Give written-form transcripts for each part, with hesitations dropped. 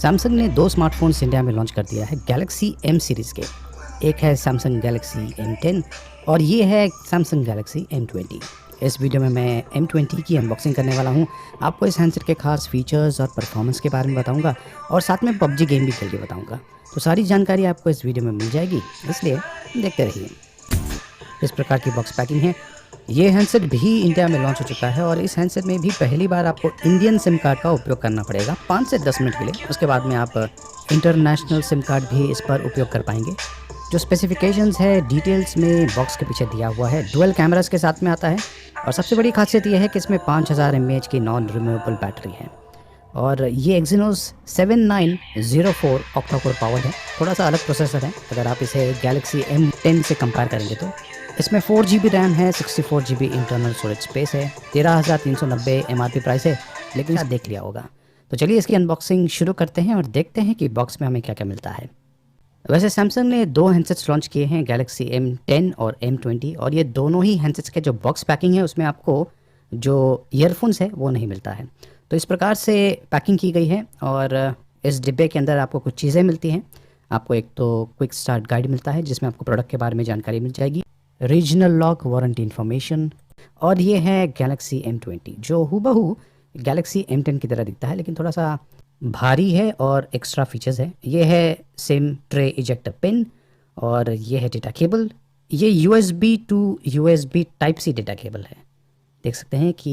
Samsung ने दो smartphones India में लॉन्च कर दिया है गैलेक्सी एम सीरीज़ के। एक है सैमसंग गैलेक्सी M10 और ये है सैमसंग गैलेक्सी M20। इस वीडियो में मैं M20 की अनबॉक्सिंग करने वाला हूँ। आपको इस हैंडसेट के खास फीचर्स और परफॉर्मेंस के बारे में बताऊँगा और साथ में PUBG गेम भी खेल के बताऊँगा। तो सारी जानकारी आपको इस वीडियो में मिल जाएगी, इसलिए देखते रहिए। इस प्रकार की बॉक्स पैकिंग है। ये हैंडसेट भी इंडिया में लॉन्च हो चुका है और इस हैंडसेट में भी पहली बार आपको इंडियन सिम कार्ड का उपयोग करना पड़ेगा 5 से 10 मिनट के लिए। उसके बाद में आप इंटरनेशनल सिम कार्ड भी इस पर उपयोग कर पाएंगे। जो स्पेसिफिकेशंस है डिटेल्स में बॉक्स के पीछे दिया हुआ है। डुअल कैमरास के साथ में आता है और सबसे बड़ी खासियत यह है कि इसमें 5000 mAh की नॉन रिमूवेबल बैटरी है और ये Exynos 7904 ऑक्टा कोर पावर है। थोड़ा सा अलग प्रोसेसर है अगर आप इसे गैलेक्सी M10 से कंपेयर करेंगे तो। इसमें 4 GB रैम है, 64 GB इंटरनल स्टोरेज स्पेस है, 13,390 MRP प्राइस है, लेकिन आप देख लिया होगा। तो चलिए इसकी अनबॉक्सिंग शुरू करते हैं और देखते हैं कि बॉक्स में हमें क्या क्या मिलता है। वैसे सैमसंग ने दो हैंडसेट्स लॉन्च किए हैं, गैलेक्सी M10 और M20, और ये दोनों ही हैंडसेट्स के जो बॉक्स पैकिंग है उसमें आपको जो ईयरफोन्स है वो नहीं मिलता है। तो इस प्रकार से पैकिंग की गई है और इस डिब्बे के अंदर आपको कुछ चीज़ें मिलती हैं। आपको एक तो क्विक स्टार्ट गाइड मिलता है जिसमें आपको प्रोडक्ट के बारे में जानकारी मिल जाएगी, रीजनल लॉक वारंटी इन्फॉर्मेशन, और ये है गैलेक्सी M20 जो हूबहू गैलेक्सी M10 की तरह दिखता है लेकिन थोड़ा सा भारी है और एक्स्ट्रा फीचर्स है। ये है सिम ट्रे इजेक्टर पिन और ये है डेटा केबल। ये USB to USB type C data cable है। देख सकते हैं कि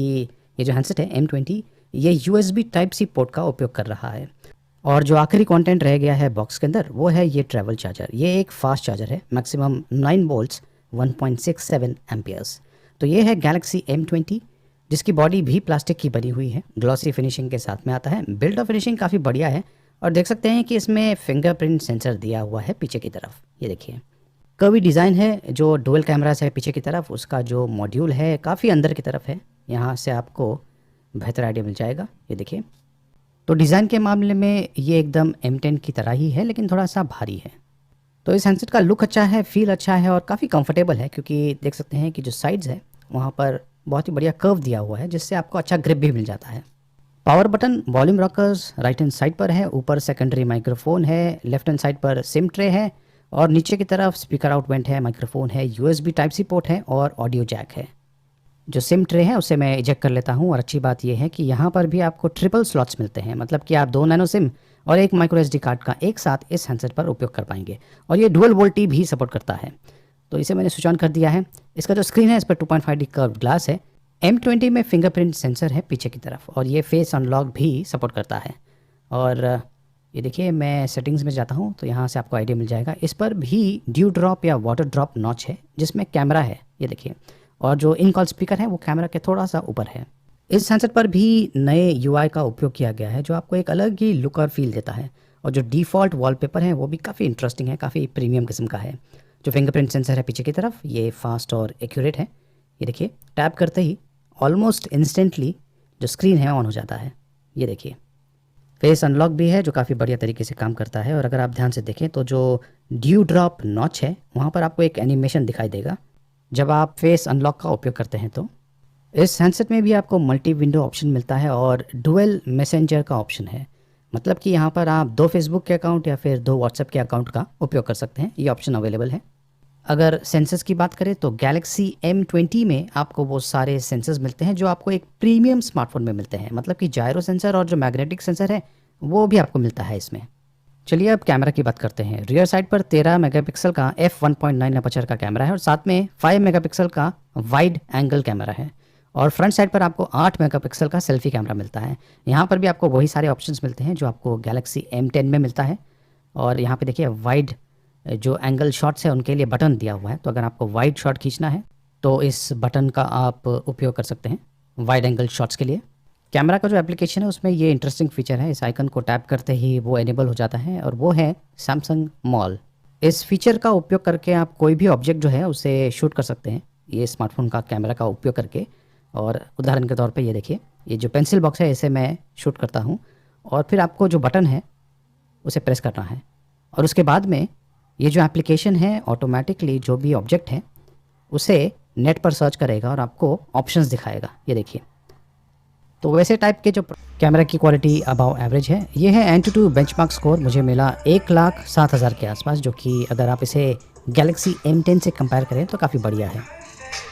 ये जो हैंडसेट है M20 ये USB टाइप सी पोर्ट का उपयोग कर रहा है। और जो आखिरी कंटेंट रह गया है बॉक्स के अंदर वो है ये ट्रैवल चार्जर। ये एक फास्ट चार्जर है, मैक्सिमम 9 वोल्ट्स 1.67 एम्पियर्स। तो ये है गैलेक्सी M20 जिसकी बॉडी भी प्लास्टिक की बनी हुई है, ग्लॉसी फिनिशिंग के साथ में आता है। बिल्ड ऑफ फिनिशिंग काफ़ी बढ़िया है और देख सकते हैं कि इसमें फिंगरप्रिंट सेंसर दिया हुआ है पीछे की तरफ। ये देखिए कर्वी डिज़ाइन है, जो डुअल कैमरास है पीछे की तरफ, उसका जो मॉड्यूल है काफ़ी अंदर की तरफ है। यहाँ से आपको बेहतर आइडिया मिल जाएगा। ये देखिए, तो डिज़ाइन के मामले में ये एकदम M10 की तरह ही है लेकिन थोड़ा सा भारी है। तो इस हैंडसेट का लुक अच्छा है, फील अच्छा है और काफ़ी कंफर्टेबल है क्योंकि देख सकते हैं कि जो साइड्स है वहाँ पर बहुत ही बढ़िया कर्व दिया हुआ है जिससे आपको अच्छा ग्रिप भी मिल जाता है। Power button, volume rockers right hand side पर है, ऊपर सेकेंडरी माइक्रोफोन है, लेफ्ट हैंड साइड पर सिम ट्रे है और नीचे की तरफ स्पीकर आउट वेंट है, माइक्रोफोन है, USB टाइप सी पोर्ट है और ऑडियो जैक है। जो सिम ट्रे है उसे मैं इजेक्ट कर लेता हूँ और अच्छी बात यह है कि यहाँ पर भी आपको ट्रिपल स्लॉट्स मिलते हैं, मतलब कि आप 2 नैनो सिम और एक माइक्रो SD कार्ड का एक साथ इस हैंडसेट पर उपयोग कर पाएंगे। और ये डुअल वोल्टी भी सपोर्ट करता है, तो इसे मैंने स्विच ऑन कर दिया है। इसका जो स्क्रीन है इस पर 2.5D कर्व ग्लास है। M20 में फिंगरप्रिंट सेंसर है पीछे की तरफ और ये फेस अनलॉक भी सपोर्ट करता है। और ये देखिए मैं सेटिंग्स में जाता हूँ तो यहाँ से आपको आइडिया मिल जाएगा। इस पर भी ड्यू ड्रॉप या वाटर ड्रॉप नॉच है जिसमें कैमरा है, ये देखिए, और जो इन कॉल स्पीकर है वो कैमरा के थोड़ा सा ऊपर है। इस हैंडसेट पर भी नए UI का उपयोग किया गया है जो आपको एक अलग ही लुक और फील देता है। और जो डिफ़ॉल्ट वॉलपेपर है वो भी काफ़ी इंटरेस्टिंग है, काफ़ी प्रीमियम किस्म का है। जो फिंगरप्रिंट सेंसर है पीछे की तरफ ये फास्ट और एक्यूरेट है। ये देखिए टैप करते ही ऑलमोस्ट इंस्टेंटली जो स्क्रीन है ऑन हो जाता है। ये देखिए फेस अनलॉक भी है जो काफ़ी बढ़िया तरीके से काम करता है। और अगर आप ध्यान से देखें तो जो ड्यू ड्रॉप नॉच है वहाँ पर आपको एक एनिमेशन दिखाई देगा जब आप फेस अनलॉक का उपयोग करते हैं। तो इस हैंडसेट में भी आपको मल्टी विंडो ऑप्शन मिलता है और डुअल मैसेंजर का ऑप्शन है, मतलब कि यहाँ पर आप 2 फेसबुक के अकाउंट या फिर 2 व्हाट्सएप के अकाउंट का उपयोग कर सकते हैं। ये ऑप्शन अवेलेबल है। अगर सेंसर्स की बात करें तो गैलेक्सी M20 में आपको वो सारे सेंसर्स मिलते हैं जो आपको एक प्रीमियम स्मार्टफोन में मिलते हैं, मतलब कि जायरो सेंसर और जो मैग्नेटिक सेंसर है वो भी आपको मिलता है इसमें। चलिए अब कैमरा की बात करते हैं। रियर साइड पर 13 मेगापिक्सल का f1.9 अपर्चर का कैमरा है और साथ में 5 मेगापिक्सल का वाइड एंगल कैमरा है। और फ्रंट साइड पर आपको 8 मेगापिक्सल का सेल्फी कैमरा मिलता है। यहाँ पर भी आपको वही सारे ऑप्शंस मिलते हैं जो आपको गैलेक्सी M10 में मिलता है। और यहाँ पे देखिए वाइड जो एंगल शॉट्स है उनके लिए बटन दिया हुआ है, तो अगर आपको वाइड शॉट खींचना है तो इस बटन का आप उपयोग कर सकते हैं वाइड एंगल शॉट्स के लिए। कैमरा का जो एप्लीकेशन है उसमें ये इंटरेस्टिंग फीचर है, इस आइकन को टैप करते ही वो एनेबल हो जाता है और वो है सैमसंग मॉल। इस फीचर का उपयोग करके आप कोई भी ऑब्जेक्ट जो है उसे शूट कर सकते हैं ये स्मार्टफोन का कैमरा का उपयोग करके। और उदाहरण के तौर पे ये देखिए, ये जो पेंसिल बॉक्स है इसे मैं शूट करता हूँ और फिर आपको जो बटन है उसे प्रेस करना है और उसके बाद में ये जो एप्लीकेशन है ऑटोमेटिकली जो भी ऑब्जेक्ट है उसे नेट पर सर्च करेगा और आपको ऑप्शंस दिखाएगा। ये देखिए, तो वैसे टाइप के जो कैमरा की क्वालिटी अबाव एवरेज है। ये है Antutu बेंचमार्क स्कोर, मुझे मिला 1,07,000 के आसपास, जो कि अगर आप इसे Galaxy M10 से कंपेयर करें तो काफ़ी बढ़िया है।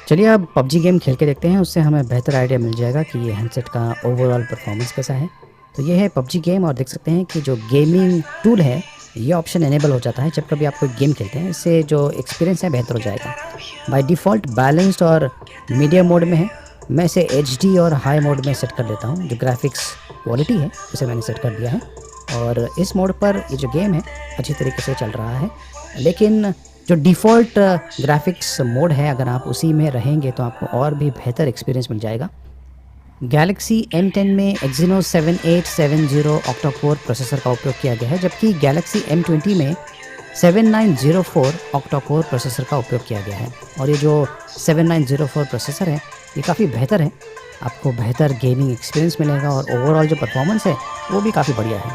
चलिए अब PUBG गेम खेल के देखते हैं, उससे हमें बेहतर आइडिया मिल जाएगा कि ये हैंडसेट का ओवरऑल परफॉर्मेंस कैसा है। तो ये है PUBG गेम और देख सकते हैं कि जो गेमिंग टूल है ये ऑप्शन एनेबल हो जाता है जब कभी आप कोई गेम खेलते हैं। इससे जो एक्सपीरियंस है बेहतर हो जाएगा। बाय डिफ़ॉल्ट बैलेंस्ड और मीडियम मोड में है। मैं इसे HD और हाई मोड में सेट कर देता हूँ। जो ग्राफिक्स क्वालिटी है उसे मैंने सेट कर दिया है और इस मोड पर ये जो गेम है अच्छी तरीके से चल रहा है। लेकिन जो डिफ़ॉल्ट ग्राफिक्स मोड है अगर आप उसी में रहेंगे तो आपको और भी बेहतर एक्सपीरियंस मिल जाएगा। Galaxy M10 में Exynos 7870 ऑक्टा कोर प्रोसेसर का उपयोग किया गया है, जबकि Galaxy M20 में 7904 ऑक्टा कोर प्रोसेसर का उपयोग किया गया है। और ये जो 7904 प्रोसेसर है ये काफ़ी बेहतर है, आपको बेहतर गेमिंग एक्सपीरियंस मिलेगा और ओवरऑल जो परफॉर्मेंस है वो भी काफ़ी बढ़िया है।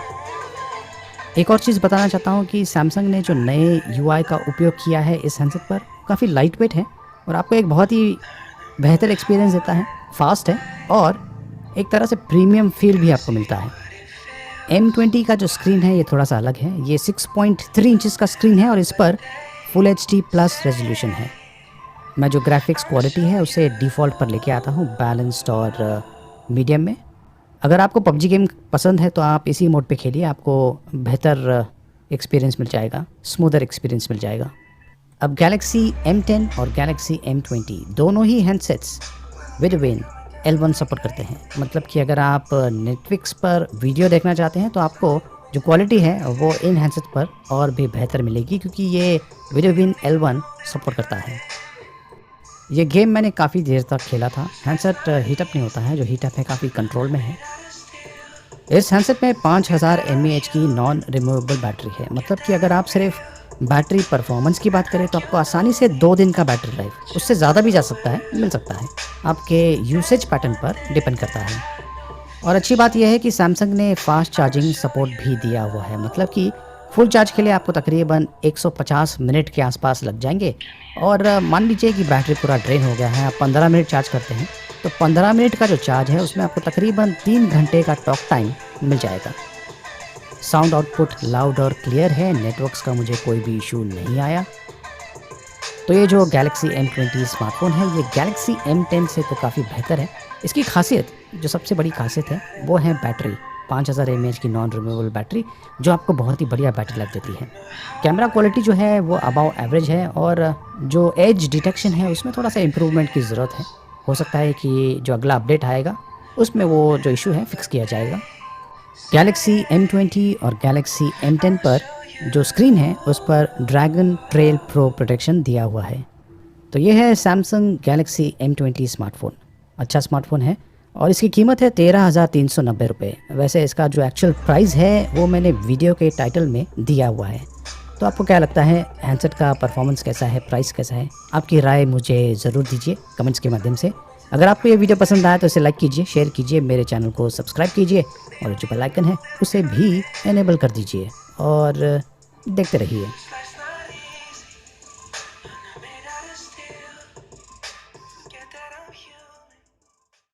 एक और चीज़ बताना चाहता हूँ कि सैमसंग ने जो नए UI का उपयोग किया है इस हैंडसेट पर, काफ़ी लाइट वेट है और आपको एक बहुत ही बेहतर एक्सपीरियंस देता है, फास्ट है और एक तरह से प्रीमियम फील भी आपको मिलता है। M20 का जो स्क्रीन है ये थोड़ा सा अलग है। ये 6.3 इंचज़ का स्क्रीन है और इस पर फुल HD प्लस रेजोल्यूशन है। मैं जो ग्राफिक्स क्वालिटी है उसे डिफ़ॉल्ट पर लेके आता हूँ, बैलेंस्ड और मीडियम में। अगर आपको PUBG गेम पसंद है तो आप इसी मोड पे खेलिए, आपको बेहतर एक्सपीरियंस मिल जाएगा, स्मूदर एक्सपीरियंस मिल जाएगा। अब Galaxy M10 और Galaxy M20 दोनों ही हैंडसेट्स विद L1 सपोर्ट करते हैं। मतलब कि अगर आप नेटफ्लिक्स पर वीडियो देखना चाहते हैं तो आपको जो क्वालिटी है वो इन हैंडसेट पर और भी बेहतर मिलेगी, क्योंकि ये विद L1 सपोर्ट करता है। ये गेम मैंने काफ़ी देर तक खेला था। हैंडसेट हीटअप नहीं होता है, जो हीटअप है काफ़ी कंट्रोल में है। इस हैंडसेट में 5000 mAh की नॉन रिमूवेबल बैटरी है। मतलब कि अगर आप सिर्फ बैटरी परफॉर्मेंस की बात करें तो आपको आसानी से 2 दिन का बैटरी लाइफ, उससे ज़्यादा भी जा सकता है, मिल सकता है, आपके यूसेज पैटर्न पर डिपेंड करता है। और अच्छी बात यह है कि सैमसंग ने फास्ट चार्जिंग सपोर्ट भी दिया हुआ है। मतलब कि फुल चार्ज के लिए आपको तकरीबन 150 मिनट के आसपास लग जाएंगे। और मान लीजिए कि बैटरी पूरा ड्रेन हो गया है, आप 15 मिनट चार्ज करते हैं तो 15 मिनट का जो चार्ज है उसमें आपको तकरीबन 3 घंटे का टॉक टाइम मिल जाएगा। साउंड आउटपुट लाउड और क्लियर है, नेटवर्क्स का मुझे कोई भी इशू नहीं आया। तो ये जो Galaxy M20 स्मार्टफोन है ये Galaxy M10 से तो काफ़ी बेहतर है। इसकी खासियत, जो सबसे बड़ी खासियत है वो है बैटरी, 5000 mAh की नॉन रिमूवेबल बैटरी, जो आपको बहुत ही बढ़िया बैटरी लाइफ देती है। कैमरा क्वालिटी जो है वो अबाव एवरेज है और जो एज डिटेक्शन है उसमें थोड़ा सा इम्प्रूवमेंट की ज़रूरत है। हो सकता है कि जो अगला अपडेट आएगा उसमें वो जो इशू है फिक्स किया जाएगा। Galaxy M20 और Galaxy M10 पर जो स्क्रीन है उस पर ड्रैगन ट्रेल प्रो प्रोटेक्शन दिया हुआ है। तो ये है सैमसंग Galaxy M20 स्मार्टफोन। अच्छा स्मार्टफोन है और इसकी कीमत है 13,390 रुपये। वैसे इसका जो एक्चुअल प्राइस है वो मैंने वीडियो के टाइटल में दिया हुआ है। तो आपको क्या लगता है, हैंडसेट का परफॉर्मेंस कैसा है, प्राइस कैसा है? आपकी राय मुझे ज़रूर दीजिए कमेंट्स के माध्यम से। अगर आपको ये वीडियो पसंद आया तो इसे लाइक कीजिए, शेयर कीजिए, मेरे चैनल को सब्सक्राइब कीजिए और जो बेल आइकन है उसे भी एनेबल कर दीजिए और देखते रहिए।